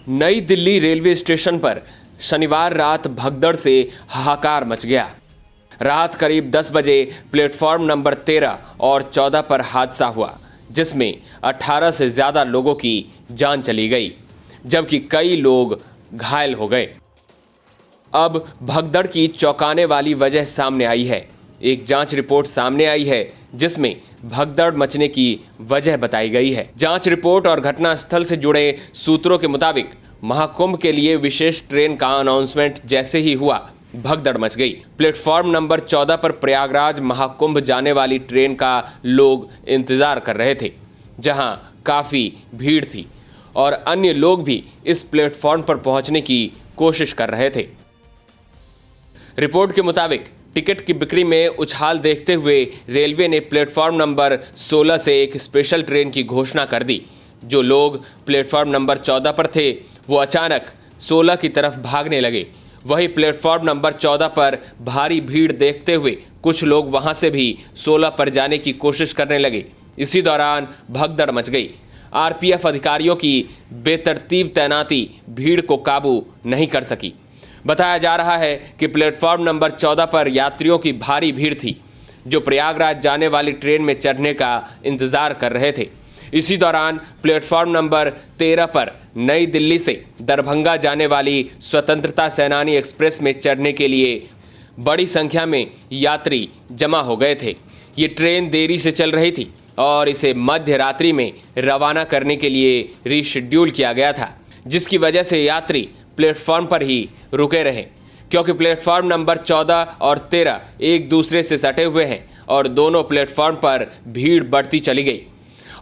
नई Delhi railway station पर शनिवार रात भगदड़ से हाहाकार मच गया। रात करीब 10 बजे प्लेटफॉर्म नंबर 13 और 14 पर हादसा हुआ, जिसमें 18 से ज्यादा लोगों की जान चली गई, जबकि कई लोग घायल हो गए। अब भगदड़ की चौंकाने वाली वजह सामने आई है। एक जांच रिपोर्ट सामने आई है, जिसमें भगदड़ मचने की वजह बताई गई है। जांच रिपोर्ट और घटनास्थल से जुड़े सूत्रों के मुताबिक महाकुंभ के लिए विशेष ट्रेन का अनाउंसमेंट जैसे ही हुआ, भगदड़ मच गई। प्लेटफॉर्म नंबर 14 पर प्रयागराज महाकुंभ जाने वाली ट्रेन का लोग इंतजार कर रहे थे, जहां काफी भीड़ थी और अन्य लोग भी इस प्लेटफॉर्म पर पहुंचने की कोशिश कर रहे थे। रिपोर्ट के मुताबिक टिकट की बिक्री में उछाल देखते हुए रेलवे ने प्लेटफॉर्म नंबर 16 से एक स्पेशल ट्रेन की घोषणा कर दी। जो लोग प्लेटफॉर्म नंबर 14 पर थे, वो अचानक 16 की तरफ भागने लगे। वहीं प्लेटफॉर्म नंबर 14 पर भारी भीड़ देखते हुए कुछ लोग वहां से भी 16 पर जाने की कोशिश करने लगे। इसी दौरान भगदड़ मच गई। आरपीएफ अधिकारियों की बेतरतीब तैनाती भीड़ को काबू नहीं कर सकी। बताया जा रहा है कि प्लेटफॉर्म नंबर 14 पर यात्रियों की भारी भीड़ थी, जो प्रयागराज जाने वाली ट्रेन में चढ़ने का इंतजार कर रहे थे। इसी दौरान प्लेटफॉर्म नंबर 13 पर नई दिल्ली से दरभंगा जाने वाली स्वतंत्रता सेनानी एक्सप्रेस में चढ़ने के लिए बड़ी संख्या में यात्री जमा हो गए थे। ये ट्रेन देरी से चल रही थी और इसे मध्य रात्रि में रवाना करने के लिए रीशेड्यूल किया गया था, जिसकी वजह से यात्री प्लेटफॉर्म पर ही रुके रहे। क्योंकि प्लेटफॉर्म नंबर 14 और 13 एक दूसरे से सटे हुए हैं और दोनों प्लेटफॉर्म पर भीड़ बढ़ती चली गई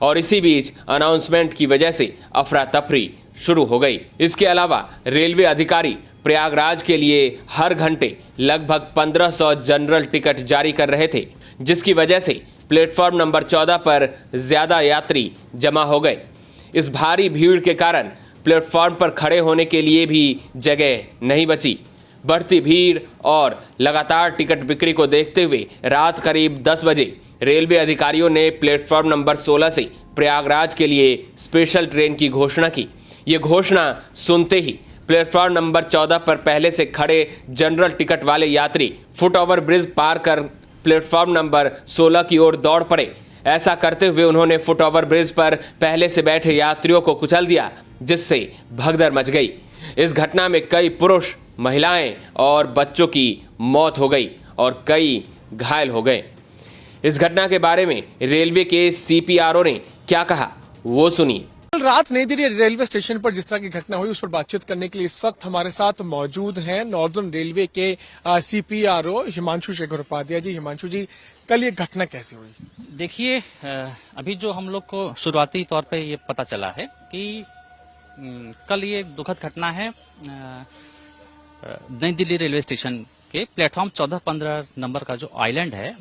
और इसी बीच अनाउंसमेंट की वजह से अफरा तफरी शुरू हो गई। इसके अलावा रेलवे अधिकारी प्रयागराज के लिए हर घंटे लगभग 1500 जनरल टिकट जारी कर रहे थे, जिसकी वजह से प्लेटफॉर्म नंबर 14 पर ज्यादा यात्री जमा हो गए। इस भारी भीड़ के कारण प्लेटफॉर्म पर खड़े होने के लिए भी जगह नहीं बची। बढ़ती भीड़ और लगातार टिकट बिक्री को देखते हुए रात करीब 10 बजे रेलवे अधिकारियों ने प्लेटफॉर्म नंबर 16 से प्रयागराज के लिए स्पेशल ट्रेन की घोषणा की। ये घोषणा सुनते ही प्लेटफॉर्म नंबर 14 पर पहले से खड़े जनरल टिकट वाले यात्री फुट ओवर ब्रिज पार कर प्लेटफॉर्म नंबर 16 की ओर दौड़ पड़े। ऐसा करते हुए उन्होंने फुट ओवर ब्रिज पर पहले से बैठे यात्रियों को कुचल दिया, जिससे भगदड़ मच गई। इस घटना में कई पुरुष, महिलाएं और बच्चों की मौत हो गई और कई घायल हो गए। इस घटना के बारे में रेलवे के सीपीआरओ ने क्या कहा, वो सुनिए। कल रात नई दिल्ली रेलवे स्टेशन पर जिस तरह की घटना हुई, उस पर बातचीत करने के लिए इस वक्त हमारे साथ मौजूद हैं नॉर्दर्न रेलवे के सीपीआरओ हिमांशु शेखर उपाध्याय जी। हिमांशु जी, कल ये घटना कैसे हुई? देखिए, अभी जो हम लोग को शुरुआती तौर पे ये पता चला है कि कल ये दुखद घटना है नई दिल्ली रेलवे स्टेशन के प्लेटफॉर्म 14-15 नंबर का जो आइलैंड है,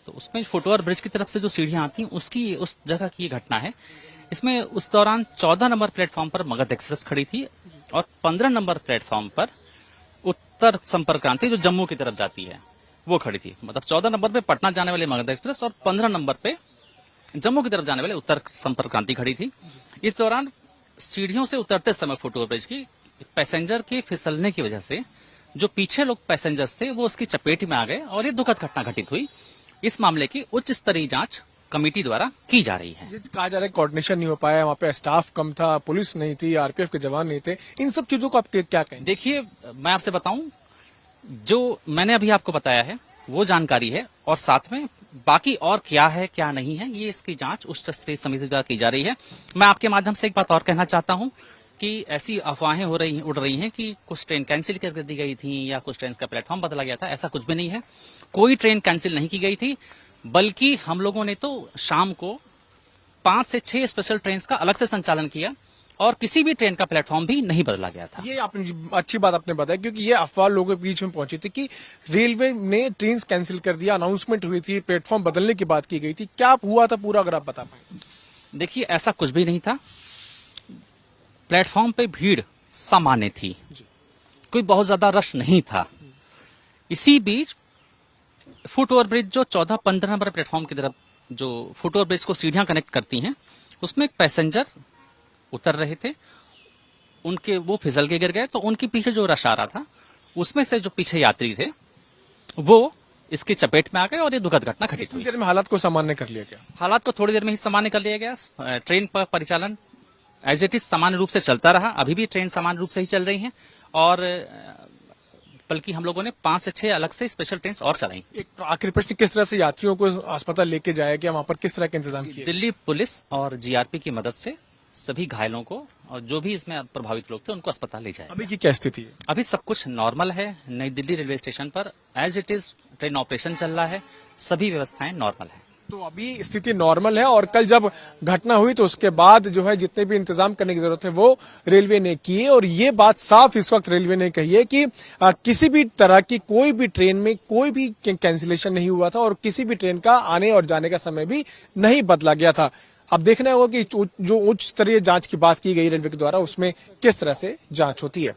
तो उसमें फुटओवर ब्रिज की तरफ से जो सीढ़ियां आती हैं, उसकी उस जगह की घटना है। इसमें उस दौरान 14 नंबर प्लेटफॉर्म पर मगध एक्सप्रेस खड़ी थी और 15 नंबर प्लेटफॉर्म पर उत्तर संपर्क क्रांति जो जम्मू की तरफ जाती है वो खड़ी थी। मतलब 14 नंबर पे पटना जाने वाली मगध एक्सप्रेस और 15 नंबर पे जम्मू की तरफ जाने वाले उत्तर संपर्क क्रांति खड़ी थी। इस दौरान सीढ़ियों से उतरते समय फुटओवर ब्रिज की पैसेंजर के फिसलने की वजह से जो पीछे लोग पैसेंजर्स थे वो उसकी चपेट में आ गए और ये दुखद घटना घटित हुई। इस मामले की उच्च स्तरीय जांच कमेटी द्वारा की जा रही है। कहा जा रहा है कोऑर्डिनेशन नहीं हो पाया, वहाँ पे स्टाफ कम था, पुलिस नहीं थी, आरपीएफ के जवान नहीं थे। इन सब चीजों को आप क्या कहें? देखिए, मैं आपसे बताऊं, जो मैंने अभी आपको बताया है वो जानकारी है और साथ में बाकी और क्या है क्या नहीं है, ये इसकी जांच उच्च स्तरीय समिति द्वारा की जा रही है। मैं आपके माध्यम से एक बात और कहना चाहता हूं कि ऐसी अफवाहें उड़ रही हैं कि कुछ ट्रेन कैंसिल कर दी गई थी या कुछ ट्रेन का प्लेटफॉर्म बदला गया था। ऐसा कुछ भी नहीं है। कोई ट्रेन कैंसिल नहीं की गई थी, बल्कि हम लोगों ने तो शाम को 5 से 6 स्पेशल ट्रेन का अलग से संचालन किया और किसी भी ट्रेन का प्लेटफॉर्म भी नहीं बदला गया था। ये आपने अच्छी बात आपने बताया, क्योंकि ये अफवाह लोगों के बीच में पहुंची थी कि रेलवे ने ट्रेन कैंसिल कर दिया, अनाउंसमेंट हुई थी, प्लेटफॉर्म बदलने की बात की गई थी। क्या हुआ था पूरा, अगर आप बता पाए? देखिए, ऐसा कुछ भी नहीं था। प्लेटफॉर्म पे भीड़ सामान्य थी, कोई बहुत ज्यादा रश नहीं था। इसी बीच फुटओवर ब्रिज जो 14-15 नंबर प्लेटफॉर्म की तरफ जो फुटओवर ब्रिज को सीढ़ियां कनेक्ट करती हैं, उसमें एक पैसेंजर उतर रहे थे उनके वो फिसल के गिर गए, तो उनके पीछे जो रश आ रहा था उसमें से जो पीछे यात्री थे वो इसकी चपेट में आ गए और ये दुखद घटना घटित कितनी हुई। देर में हालात को सामान्य कर लिया गया? हालात को थोड़ी देर में ही सामान्य कर लिया गया। ट्रेन पर परिचालन एज इट इज सामान्य रूप से चलता रहा। अभी भी ट्रेन सामान्य रूप से ही चल रही है और बल्कि हम लोगों ने 5 से 6 अलग से स्पेशल ट्रेन और चलाई। एक आखिरी प्रश्न, किस तरह से यात्रियों को अस्पताल लेके जाया गया, वहां पर किस तरह के इंतजाम किए? दिल्ली पुलिस और जीआरपी की मदद से सभी घायलों को और जो भी इसमें प्रभावित लोग थे उनको अस्पताल ले जाए। अभी की क्या स्थिति है? अभी सब कुछ नॉर्मल है। नई दिल्ली रेलवे स्टेशन पर as it is train operation चल रहा है, सभी व्यवस्थाएं नॉर्मल है। तो अभी स्थिति नॉर्मल है और कल जब घटना हुई तो उसके बाद जो है जितने भी इंतजाम करने की जरूरत है वो रेलवे ने किए, और ये बात साफ इस वक्त रेलवे ने कही है कि किसी भी तरह की कोई भी ट्रेन में कोई भी कैंसिलेशन नहीं हुआ था और किसी भी ट्रेन का आने और जाने का समय भी नहीं बदला गया था। अब देखना होगा कि जो उच्च स्तरीय जांच की बात की गई रेलवे के द्वारा उसमें किस तरह से जांच होती है।